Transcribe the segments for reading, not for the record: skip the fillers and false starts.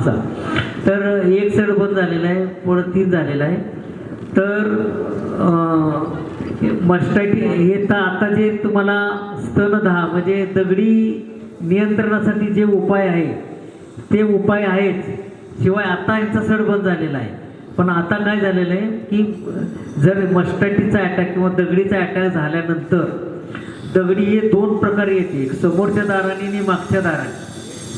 मागचा. तर एक सड बंद झालेला आहे, पुढं 3 झालेला आहे. तर मस्टायटी हे तर आता जे तुम्हाला स्तनदा म्हणजे दगडी नियंत्रणासाठी जे उपाय आहे ते उपाय आहेच, शिवाय आता यांचा सड बंद झालेला आहे. पण आता काय झालेलं आहे की जर मस्टायटीचा अटॅक किंवा दगडीचा अटॅक झाल्यानंतर दगडी हे 2 प्रकारे येते, एक समोरच्या दाराने आणि मागच्या दाराने.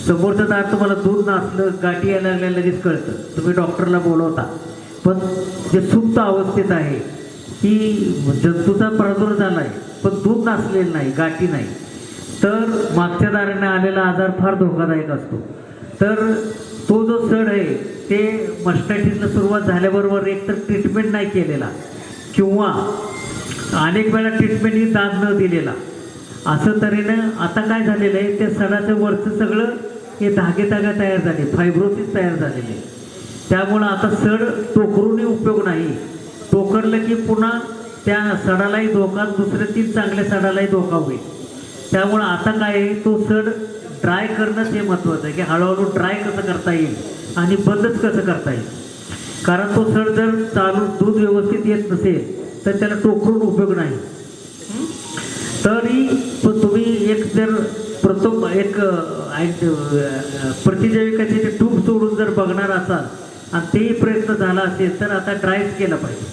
समोरचं दार तुम्हाला दूध नसलं, गाठी यायला लागल्या लगेच कळतं, तुम्ही डॉक्टरला बोलवता. पण जे सुप्त अवस्थेत आहे की जंतूचा प्रादुर्भाव झाला आहे पण दूध नसलेलं नाही, गाठी नाही, तर मागच्या दाराने आलेला आजार फार धोकादायक असतो. तर तो जो सड आहे ते मस्टायटिसला सुरुवात झाल्याबरोबर एकतर ट्रीटमेंट नाही केलेला किंवा अनेक वेळा ट्रीटमेंट ही दाद न दिलेला, असं तऱ्हेनं आता काय झालेलं आहे त्या सडाचं वरचं सगळं हे धागे तयार झाले, फायब्रोसिस तयार झालेले. त्यामुळं आता सड टोकरूनही उपयोग नाही, टोकरलं की पुन्हा त्या सडालाही धोका, दुसऱ्या 3 चांगल्या सडालाही धोका होईल. त्यामुळं आता काय आहे, तो सड ड्राय करणंच हे महत्त्वाचं आहे की हळूहळू ड्राय कसं करता येईल आणि बंदच कसं करता येईल. कारण तो सड जर चालू दूध व्यवस्थित येत नसेल तर त्याला टोकरून उपयोग नाही. तरी तुम्ही एक जर प्रथम एक प्रतिजैविकाचे ते ट्यूब सोडून जर बघणार असाल आणि तेही प्रयत्न झाला असेल तर आता ड्रायच केला पाहिजे.